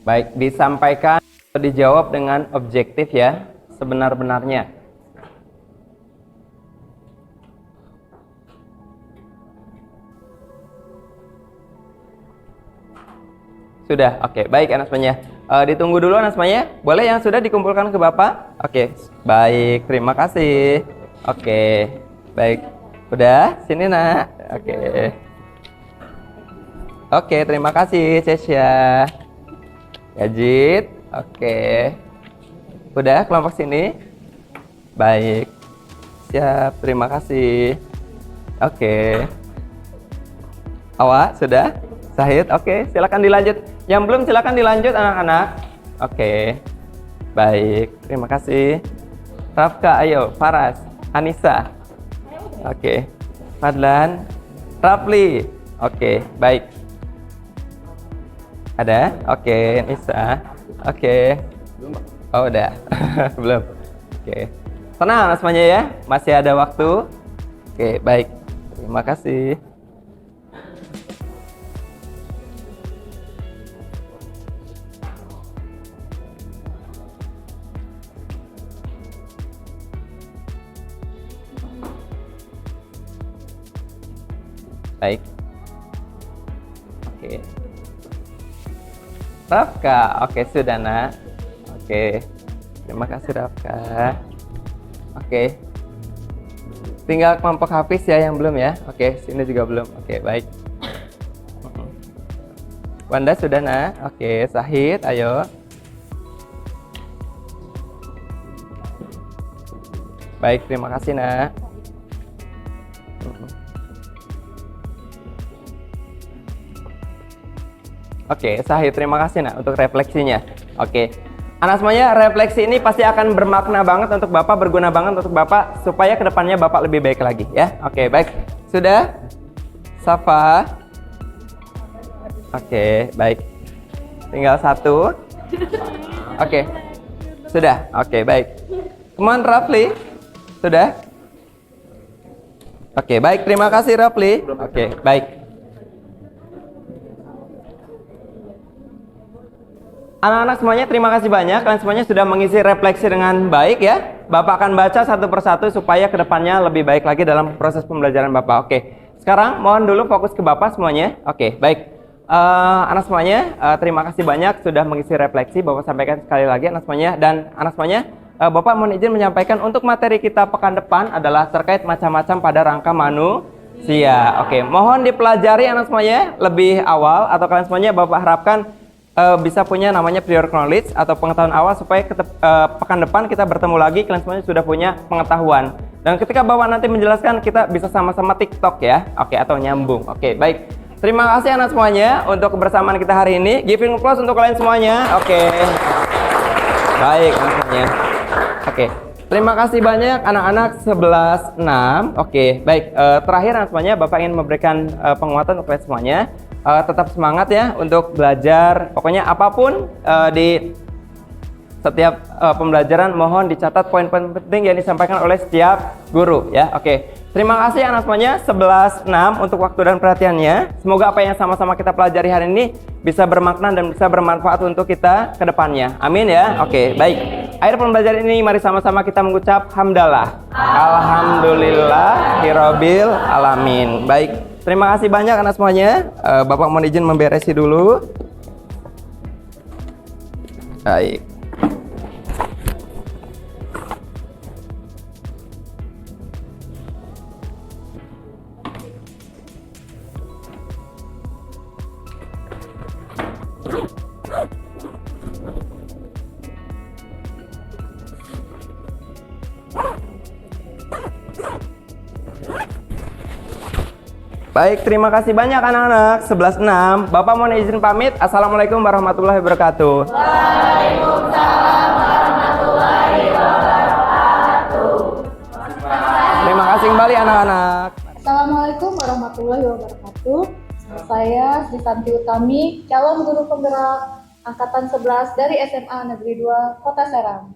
Baik, disampaikan atau dijawab dengan objektif ya, sebenar-benarnya. Sudah, oke, baik anak semuanya. Ditunggu dulu anak semuanya. Boleh yang sudah dikumpulkan ke Bapak? Oke, baik, terima kasih. Oke, baik. Udah, sini nak. Oke. Oke, terima kasih Cesya. Gajit. Oke. Udah, kelompok sini. Baik. Siap, terima kasih. Oke. Awak sudah? Sahid, oke, silakan dilanjut. Yang belum silakan dilanjut anak-anak. Oke. Baik, terima kasih. Rafka, ayo. Faras, Anissa. Oke. Fadlan, Rafli. Oke, baik. Ada? Oke, Nisa. Oke. Oh, udah. Belum. Oke. Tenang semuanya ya, masih ada waktu. Oke, baik. Terima kasih. Baik. Oke. Rafka, oke sudah nak. Oke. Terima kasih Rafka. Oke. Tinggal kelompok Hafiz ya yang belum ya. Oke, sini juga belum. Oke, baik. Wanda sudah nak. Oke, Sahid, ayo. Baik, terima kasih nak. Oke, Sahih, terima kasih nak untuk refleksinya. Oke, anak semuanya, refleksi ini pasti akan bermakna banget untuk Bapak, berguna banget untuk Bapak supaya kedepannya Bapak lebih baik lagi ya. Oke, baik. Sudah? Safa? Oke, baik. Tinggal satu. Oke, sudah. Oke, baik. Kemudian Rafli? Sudah? Oke, baik. Terima kasih Rafli. Oke, baik. Anak-anak semuanya, terima kasih banyak. Kalian semuanya sudah mengisi refleksi dengan baik ya. Bapak akan baca satu persatu supaya kedepannya lebih baik lagi dalam proses pembelajaran Bapak. Oke, sekarang mohon dulu fokus ke Bapak semuanya. Oke, baik. Anak semuanya, terima kasih banyak sudah mengisi refleksi. Bapak sampaikan sekali lagi anak semuanya. Dan anak semuanya, Bapak mohon izin menyampaikan untuk materi kita pekan depan adalah terkait macam-macam pada rangka manusia. Oke, mohon dipelajari anak semuanya lebih awal, atau kalian semuanya Bapak harapkan bisa punya namanya prior knowledge atau pengetahuan awal supaya pekan depan kita bertemu lagi kalian semuanya sudah punya pengetahuan, dan ketika Bapak nanti menjelaskan kita bisa sama-sama TikTok ya. Oke, atau nyambung. Oke, baik. Terima kasih anak semuanya untuk kebersamaan kita hari ini. Giving applause untuk kalian semuanya. Oke. Baik anak semuanya. Oke. Terima kasih banyak anak-anak 11-6. Oke, baik. Terakhir anak semuanya, Bapak ingin memberikan penguatan untuk kalian semuanya. Tetap semangat ya untuk belajar. Pokoknya apapun di setiap pembelajaran mohon dicatat poin-poin penting yang disampaikan oleh setiap guru ya. Oke. Terima kasih anak semuanya 11-6 untuk waktu dan perhatiannya. Semoga apa yang sama-sama kita pelajari hari ini bisa bermakna dan bisa bermanfaat untuk kita ke depannya. Amin ya. Oke, baik. Akhir pembelajaran ini mari sama-sama kita mengucap hamdalah. Alhamdulillahirabbil alamin. Baik. Terima kasih banyak anak semuanya. Bapak mohon izin memberesi dulu. Baik. Baik, terima kasih banyak anak-anak. 11-6. Bapak mohon izin pamit. Assalamualaikum warahmatullahi wabarakatuh. Waalaikumsalam warahmatullahi wabarakatuh. Terima kasih kembali anak-anak. Assalamualaikum warahmatullahi wabarakatuh. Saya Sri Santi Utami, calon guru penggerak angkatan 11 dari SMA Negeri 2 Kota Serang.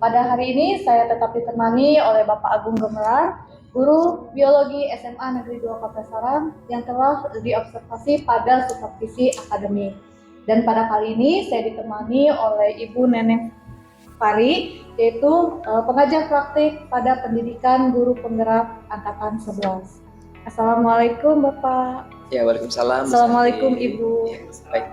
Pada hari ini saya tetap ditemani oleh Bapak Agung Gemelar, guru biologi SMA Negeri 2 Kota Serang yang telah diobservasi pada supervisi akademik. Dan pada kali ini saya ditemani oleh Ibu Neneng Fari, yaitu pengajar praktik pada pendidikan guru penggerak angkatan 11. Assalamualaikum Bapak. Ya, waalaikumsalam. Assalamualaikum Ibu. Ya, baik.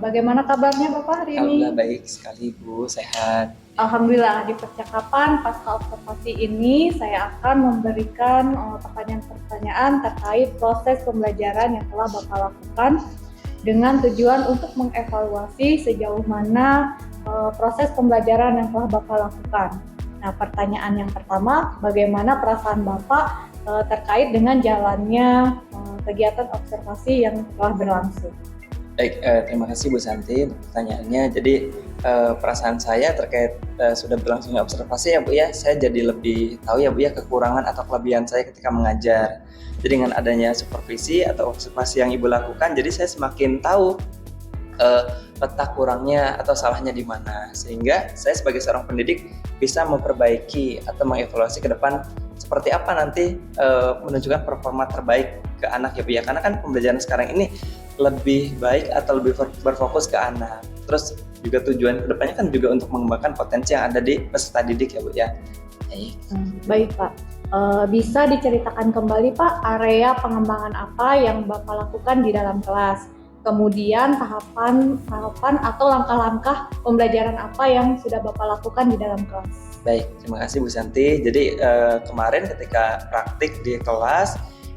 Bagaimana kabarnya Bapak hari ini? Alhamdulillah baik sekali Bu, sehat. Alhamdulillah, di percakapan pasca observasi ini saya akan memberikan pertanyaan-pertanyaan terkait proses pembelajaran yang telah Bapak lakukan dengan tujuan untuk mengevaluasi sejauh mana proses pembelajaran yang telah Bapak lakukan. Nah, pertanyaan yang pertama, bagaimana perasaan Bapak terkait dengan jalannya kegiatan observasi yang telah berlangsung? Baik, terima kasih Bu Santi untuk pertanyaannya. Jadi perasaan saya terkait sudah berlangsungnya observasi ya Bu ya, saya jadi lebih tahu ya Bu ya kekurangan atau kelebihan saya ketika mengajar. Jadi dengan adanya supervisi atau observasi yang Ibu lakukan, jadi saya semakin tahu letak kurangnya atau salahnya di mana, sehingga saya sebagai seorang pendidik bisa memperbaiki atau mengevaluasi ke depan seperti apa nanti menunjukkan performa terbaik ke anak ya Bu ya, karena kan pembelajaran sekarang ini lebih baik atau lebih berfokus ke anak. Terus juga tujuan kedepannya kan juga untuk mengembangkan potensi yang ada di peserta didik ya Bu ya. Baik Pak, bisa diceritakan kembali Pak area pengembangan apa yang Bapak lakukan di dalam kelas? Kemudian tahapan atau langkah-langkah pembelajaran apa yang sudah Bapak lakukan di dalam kelas? Baik, terima kasih Bu Santi. Jadi kemarin ketika praktik di kelas,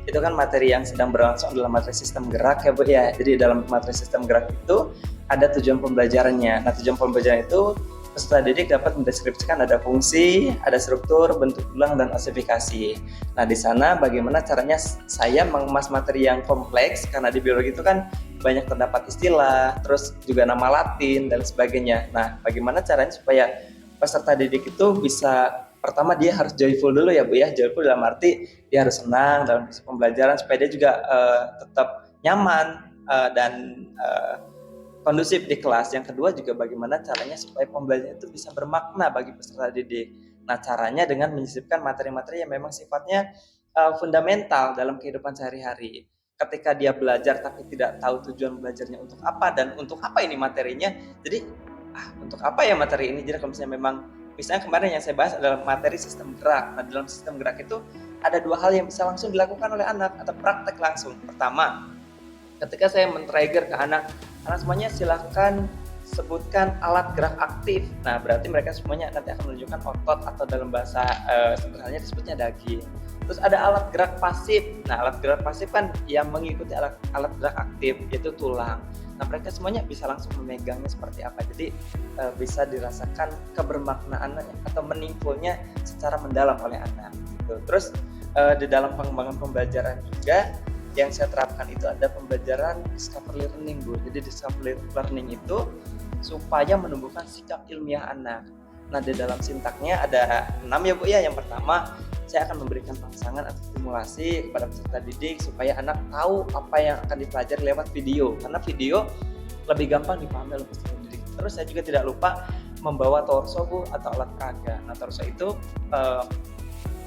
itu kan materi yang sedang berlangsung adalah materi sistem gerak ya Bu ya. Jadi dalam materi sistem gerak itu ada tujuan pembelajarannya. Nah, tujuan pembelajaran itu peserta didik dapat mendeskripsikan ada fungsi, ada struktur, bentuk tulang, dan osifikasi. Nah, di sana bagaimana caranya saya mengemas materi yang kompleks, karena di biologi itu kan banyak terdapat istilah, terus juga nama Latin, dan sebagainya. Nah, bagaimana caranya supaya peserta didik itu bisa, pertama dia harus joyful dulu ya Bu ya. Joyful dalam arti dia harus senang dalam proses pembelajaran supaya dia juga tetap nyaman dan kondusif di kelas. Yang kedua juga bagaimana caranya supaya pembelajaran itu bisa bermakna bagi peserta didik. Nah, caranya dengan menyisipkan materi-materi yang memang sifatnya fundamental dalam kehidupan sehari-hari. Ketika dia belajar tapi tidak tahu tujuan belajarnya untuk apa dan untuk apa ini materinya, jadi untuk apa ya materi ini. Jadi kalau misalnya kemarin yang saya bahas adalah materi sistem gerak. Nah, dalam sistem gerak itu ada dua hal yang bisa langsung dilakukan oleh anak atau praktek langsung. Pertama, ketika saya men-trigger ke anak semuanya silahkan sebutkan alat gerak aktif. Nah, berarti mereka semuanya nanti akan menunjukkan otot atau dalam bahasa sederhananya disebutnya daging. Terus ada alat gerak pasif. Nah, alat gerak pasif kan yang mengikuti alat gerak aktif, yaitu tulang. Nah, mereka semuanya bisa langsung memegangnya seperti apa. Jadi bisa dirasakan kebermaknaannya atau meaningfulnya secara mendalam oleh anak. Gitu. Terus di dalam pengembangan pembelajaran juga yang saya terapkan itu ada pembelajaran discovery learning Bu. Jadi discovery learning itu supaya menumbuhkan sikap ilmiah anak. Nah, di dalam sintaknya ada 6 ya Bu ya. Yang pertama, saya akan memberikan rangsangan atau stimulasi kepada peserta didik supaya anak tahu apa yang akan dipelajari lewat video, karena video lebih gampang dipahami oleh peserta didik. Terus saya juga tidak lupa membawa torso Bu atau alat peraga. Nah, torso itu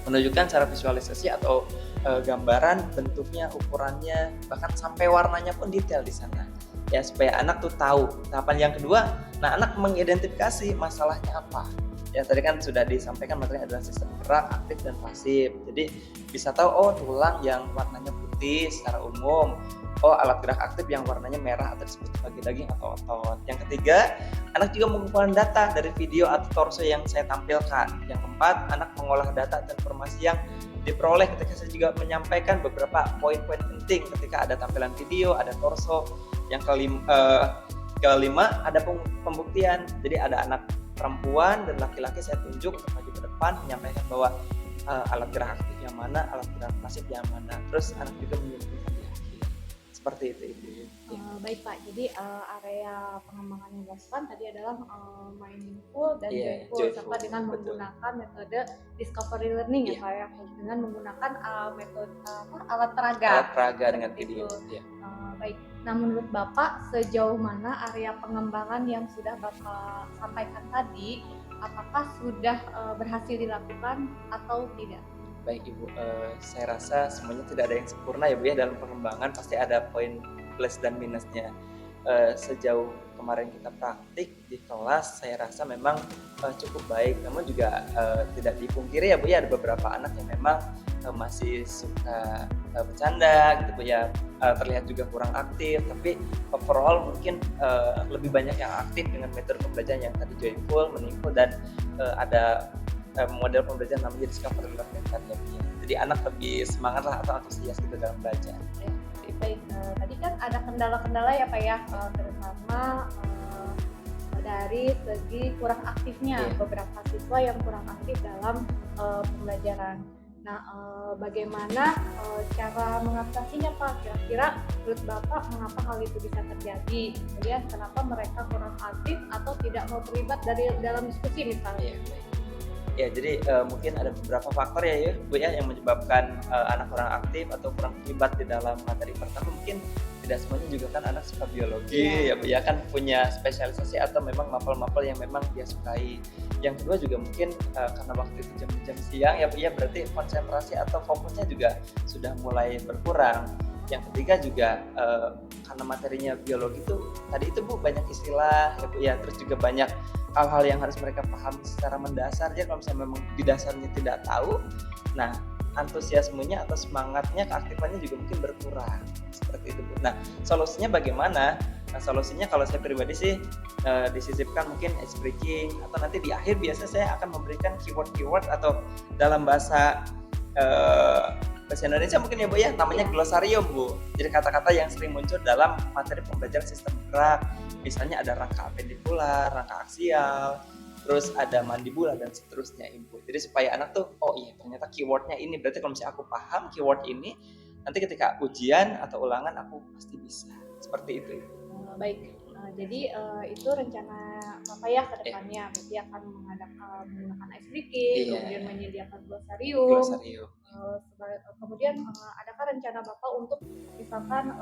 menunjukkan cara visualisasi atau gambaran bentuknya, ukurannya, bahkan sampai warnanya pun detail di sana. Ya, supaya anak tuh tahu. Tahapan yang kedua, nah anak mengidentifikasi masalahnya apa. Ya, tadi kan sudah disampaikan materi adalah sistem gerak aktif dan pasif. Jadi bisa tahu tulang yang warnanya putih secara umum. Alat gerak aktif yang warnanya merah atau disebut sebagai daging atau otot. Yang ketiga, anak juga mengumpulkan data dari video atau torso yang saya tampilkan. Yang keempat, anak mengolah data dan informasi yang diperoleh ketika saya juga menyampaikan beberapa poin-poin penting ketika ada tampilan video, ada torso. Yang kelima ada pembuktian. Jadi ada anak perempuan dan laki-laki saya tunjuk untuk maju ke depan menyampaikan bahwa alat gerak aktif yang mana, alat gerak pasif yang mana. Terus anak juga menyimpulkan di akhir. Seperti itu Ibu. Baik Pak, jadi area pengembangan yang dilakukan tadi adalah mindful dan Iya, joyful, joyful, serta dengan betul. menggunakan metode discovery learning Iya. ya Pak ya, dengan menggunakan metode alat peraga. Alat peraga dengan Seperti video. itu. Iya. Baik, nah menurut Bapak sejauh mana area pengembangan yang sudah Bapak sampaikan tadi, apakah sudah berhasil dilakukan atau tidak? Baik Ibu, saya rasa semuanya tidak ada yang sempurna ya Bu ya, dalam pengembangan pasti ada poin plus dan minusnya. Sejauh kemarin kita praktik di kelas, saya rasa memang cukup baik, namun juga tidak dipungkiri ya Bu ya, ada beberapa anak yang memang masih suka bercanda gitu Bu ya, terlihat juga kurang aktif, tapi overall mungkin lebih banyak yang aktif dengan metode pembelajaran yang tadi joyful, meaningful, dan ada model pembelajaran namanya discovery learning tadi ya Bu ya. Jadi anak lebih semangat lah atau antusias gitu dalam belajar. Baik, tadi kan ada kendala-kendala ya Pak ya, terutama dari segi kurang aktifnya, Iya. beberapa siswa yang kurang aktif dalam pembelajaran. Nah, bagaimana cara mengatasinya Pak? Kira-kira menurut Bapak mengapa hal itu bisa terjadi? Kemudian kenapa mereka kurang aktif atau tidak mau terlibat dalam diskusi misalnya? Iya, baik. Ya, jadi mungkin ada beberapa faktor ya Bu ya yang menyebabkan anak kurang aktif atau kurang terlibat di dalam materi. Pertama mungkin tidak semuanya juga kan anak suka biologi ya Bu ya, kan punya spesialisasi atau memang mapel-mapel yang memang dia sukai. Yang kedua juga mungkin karena waktu itu jam-jam siang ya Bu ya, berarti konsentrasi atau fokusnya juga sudah mulai berkurang. Yang ketiga juga karena materinya biologi itu tadi itu Bu banyak istilah ya Bu ya, terus juga banyak hal-hal yang harus mereka pahami secara mendasar. Jadi kalau misalnya memang di dasarnya tidak tahu, nah antusiasmenya atau semangatnya, keaktifannya juga mungkin berkurang seperti itu Bu. Nah solusinya bagaimana? Nah solusinya kalau saya pribadi sih disisipkan mungkin ice breaking, atau nanti di akhir biasa saya akan memberikan keyword-keyword atau dalam bahasa Indonesia mungkin ya Bu ya, namanya glosarium Bu. Jadi kata-kata yang sering muncul dalam materi pembelajaran sistem gerak. Misalnya ada rangka apendikular, rangka aksial, terus ada mandibula dan seterusnya Ibu. Jadi supaya anak tuh, oh iya ternyata keywordnya ini, berarti kalau misalnya aku paham keyword ini, nanti ketika ujian atau ulangan aku pasti bisa. Seperti itu Ibu. Baik, jadi itu rencana Bapak ya ke depannya, berarti akan menggunakan ice breaking, Iya. kemudian menyediakan glosarium. Kemudian adakah rencana Bapak untuk misalkan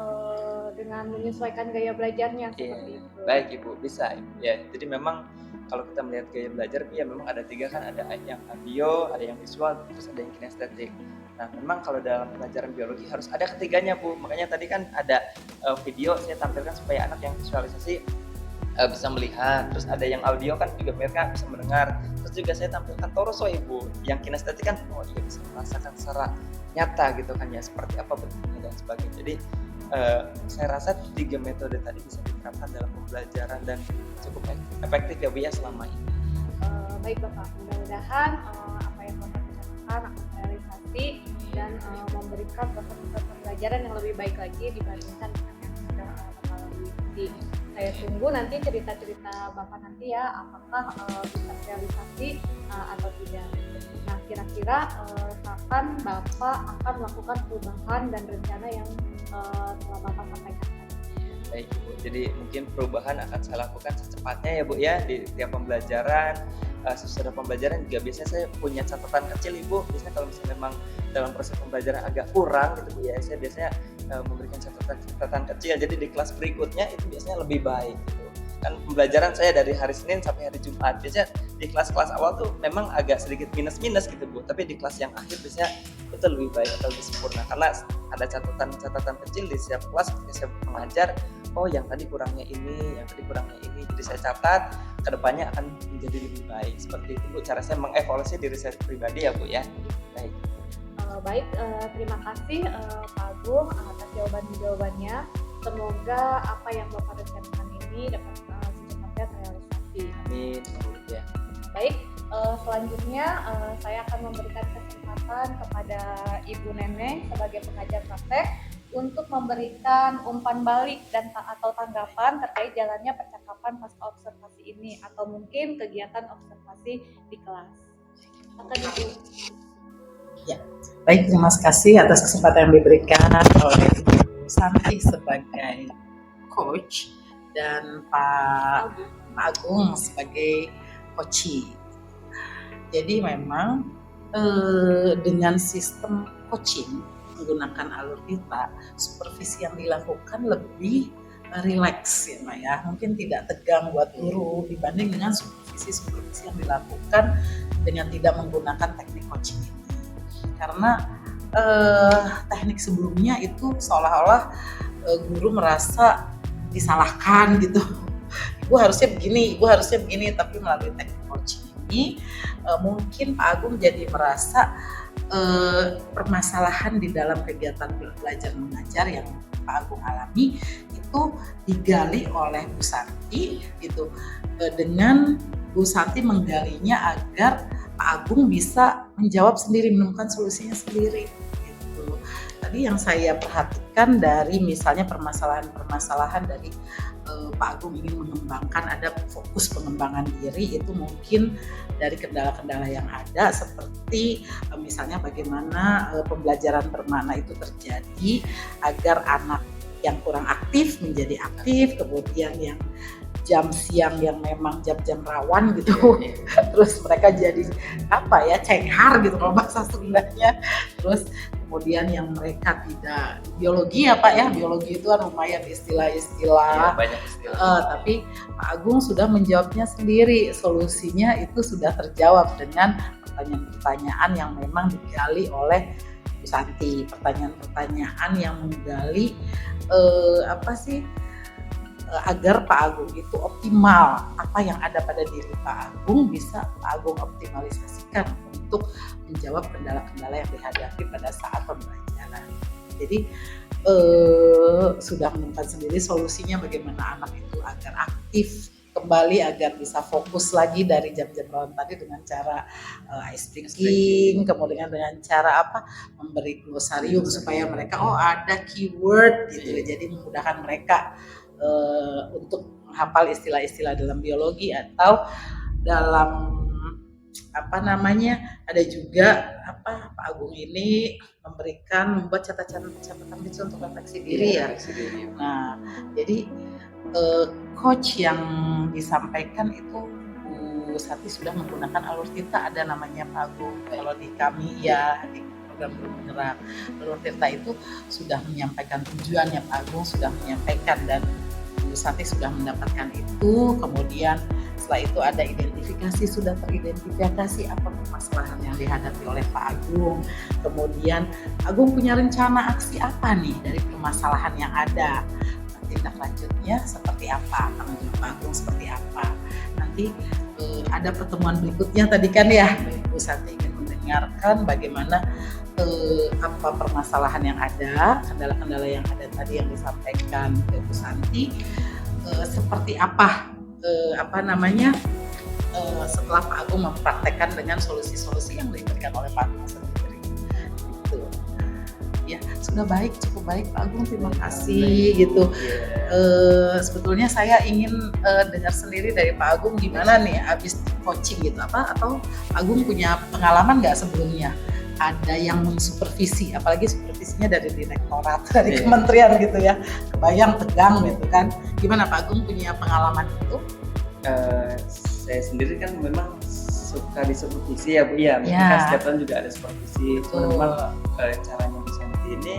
dengan menyesuaikan gaya belajarnya seperti Iya, itu? baik Ibu, bisa Ibu. Ya, jadi memang kalau kita melihat gaya belajar, ya memang ada tiga kan, ada yang audio, ada yang visual, terus ada yang kinestetik. Nah, memang kalau dalam pelajaran biologi harus ada ketiganya Bu. Makanya tadi kan ada video saya tampilkan supaya anak yang visualisasi bisa melihat, terus ada yang audio kan juga mereka bisa mendengar, terus juga saya tampilkan torso Ibu, yang kinestetik kan oh dia bisa merasakan secara nyata gitu kan ya, seperti apa bentuknya dan sebagainya. Jadi saya rasa tiga metode tadi bisa diterapkan dalam pembelajaran dan cukup efektif ya Bu ya selama ini. Baik Bapak, mudah-mudahan apa yang Bapak katakan akan realisasi dan memberikan proses pembelajaran yang lebih baik lagi dibandingkan dengan yang sudah Bapak lalui. Jadi saya tunggu nanti cerita-cerita Bapak nanti ya, apakah bisa realisasi atau tidak. Nah, kira-kira kapan Bapak akan melakukan perubahan dan rencana yang telah Bapak sampaikan tadi? Baik Bu, jadi mungkin perubahan akan saya lakukan secepatnya ya Bu ya, di tiap pembelajaran. Sesudah pembelajaran juga biasanya saya punya catatan kecil Ibu. Biasanya kalau misalnya memang dalam proses pembelajaran agak kurang gitu Bu ya, saya biasanya memberikan catatan kecil. Jadi di kelas berikutnya itu biasanya lebih baik gitu. Kan pembelajaran saya dari hari Senin sampai hari Jumat. Biasanya di kelas-kelas awal tuh memang agak sedikit minus-minus gitu Bu. Tapi di kelas yang akhir biasanya itu lebih baik atau lebih sempurna. Karena ada catatan kecil di setiap kelas ketika saya mengajar. Oh yang tadi kurangnya ini, yang tadi kurangnya ini. Jadi saya catat, kedepannya akan menjadi lebih baik. Seperti itu Bu, cara saya mengevaluasi diri saya pribadi ya Bu ya. Baik. Baik, terima kasih Pak Agung atas jawabannya. Semoga apa yang Bapak rencanakan ini dapat secepatnya terrealisasi. Amin ya. Baik, selanjutnya saya akan memberikan kesempatan kepada Ibu Neneng sebagai pengajar praktek untuk memberikan umpan balik dan atau tanggapan terkait jalannya percakapan pasca observasi ini atau mungkin kegiatan observasi di kelas. Silakan Ibu. Baik, terima kasih atas kesempatan yang diberikan oleh Ibu Santi sebagai coach dan Pak Agung sebagai coachee. Jadi memang dengan sistem coaching menggunakan alur kita, supervisi yang dilakukan lebih rileks ya Mbak ya, mungkin tidak tegang buat guru dibanding dengan supervisi yang dilakukan dengan tidak menggunakan teknik coaching ini. Karena teknik sebelumnya itu seolah-olah guru merasa disalahkan gitu. Ibu harusnya begini, tapi melalui teknik coaching ini mungkin Pak Agung jadi merasa permasalahan di dalam kegiatan belajar mengajar yang Pak Agung alami itu digali oleh Bu Santi gitu, dengan Bu Santi menggalinya agar Pak Agung bisa menjawab sendiri, menemukan solusinya sendiri gitu. Tadi yang saya perhatikan dari misalnya permasalahan dari Pak Agung ingin mengembangkan, ada fokus pengembangan diri, itu mungkin dari kendala-kendala yang ada seperti misalnya bagaimana pembelajaran bermakna itu terjadi agar anak yang kurang aktif menjadi aktif, kemudian yang jam siang yang memang jam-jam rawan gitu, terus mereka jadi cenghar gitu kalau bahasa Sundanya. Terus kemudian yang mereka tidak biologi ya Pak ya, biologi itu kan lumayan istilah-istilah, banyak istilah. Tapi Pak Agung sudah menjawabnya sendiri, solusinya itu sudah terjawab dengan pertanyaan-pertanyaan yang memang digali oleh Bu Santi, pertanyaan-pertanyaan yang menggali agar Pak Agung itu optimal, apa yang ada pada diri Pak Agung bisa Pak Agung optimalisasikan untuk menjawab kendala-kendala yang dihadapi pada saat pembelajaran. Jadi sudah menemukan sendiri solusinya bagaimana anak itu agar aktif kembali, agar bisa fokus lagi dari jam-jam rawan tadi dengan cara ice breaking, kemudian dengan cara memberi glosarium supaya mereka ada keyword gitu, jadi memudahkan mereka untuk menghafal istilah-istilah dalam biologi atau dalam ada juga Pak Agung ini membuat catatan kecil untuk refleksi diri ya. Nah, jadi coach yang disampaikan itu Bu Santi sudah menggunakan alur tirta, ada namanya Pak Agung. Kalau di kami ya di program Guru Penggerak, alur tirta itu sudah menyampaikan tujuannya, Pak Agung sudah menyampaikan dan Bu Santi sudah mendapatkan itu. Kemudian setelah itu ada identifikasi, sudah teridentifikasi apa permasalahan yang dihadapi oleh Pak Agung. Kemudian Agung punya rencana aksi apa nih dari permasalahan yang ada, tindak lanjutnya seperti apa, tanggung jawab Pak Agung seperti apa. Nanti ada pertemuan berikutnya tadi kan ya, Bu Santi ingin mendengarkan bagaimana apa permasalahan yang ada, kendala-kendala yang ada tadi yang disampaikan ke Bu Santi, seperti apa setelah Pak Agung mempraktekkan dengan solusi-solusi yang diberikan oleh Pak Agung sendiri. Gitu. Ya, sudah baik, cukup baik Pak Agung, terima kasih gitu. Sebetulnya saya ingin dengar sendiri dari Pak Agung gimana nih abis coaching gitu atau Pak Agung punya pengalaman nggak sebelumnya? Ada yang mensupervisi, apalagi supervisinya dari direktorat, dari kementerian gitu ya, kebayang tegang gitu kan. Gimana Pak Agung punya pengalaman itu? Saya sendiri kan memang suka disupervisi ya Bu, ya mungkin kan setiap tahun juga ada supervisi. Memang caranya Bu Santi ini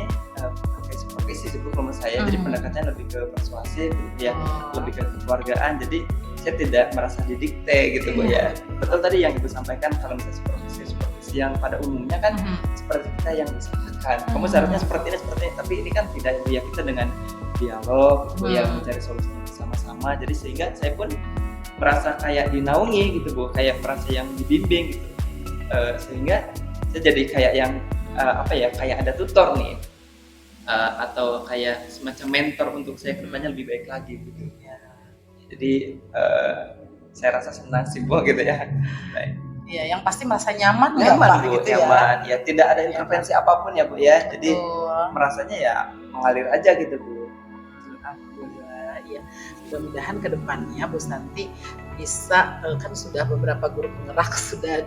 pakai supervisi sih Bu kalau saya, jadi pendekatannya lebih ke persuasif ya, lebih ke kekeluargaan, jadi saya tidak merasa didikte gitu Bu ya. Betul tadi yang Ibu sampaikan, kalau misalnya supervisi yang pada umumnya kan seperti kita yang disampaikan, kamu seharusnya seperti ini, tapi ini kan tidak ya, kita dengan dialog gitu ya, mencari solusi bersama-sama, jadi sehingga saya pun merasa kayak dinaungi gitu Bu, kayak merasa yang dibimbing gitu, sehingga saya jadi kayak yang kayak ada tutor nih, atau kayak semacam mentor untuk saya kedepannya lebih baik lagi gitu ya. Jadi saya rasa senang sih Bu gitu ya. Baik. Ya, yang pasti merasa nyaman Bu, gitu nyaman. Ya, tidak ada intervensi apapun ya Bu ya. Jadi merasanya ya mengalir aja gitu Bu. Alhamdulillah, ya. Mudah-mudahan kedepannya Bu Santi bisa, kan sudah beberapa guru penggerak sudah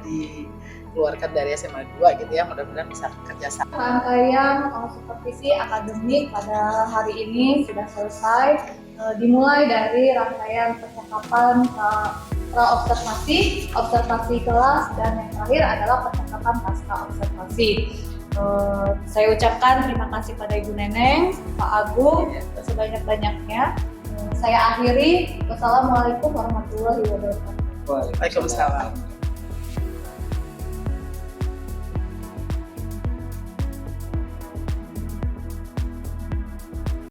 keluarkan dari SMA 2 gitu ya, mudah-mudahan bisa kerjasama. Rangkaian supervisi akademik pada hari ini sudah selesai. Dimulai dari rangkaian percakapan pra-observasi, observasi kelas, dan yang terakhir adalah percakapan pasca observasi. Saya ucapkan terima kasih pada Ibu Neneng, Pak Agung, sebanyak-banyaknya. Saya akhiri. Wassalamualaikum warahmatullahi wabarakatuh. Waalaikumsalam.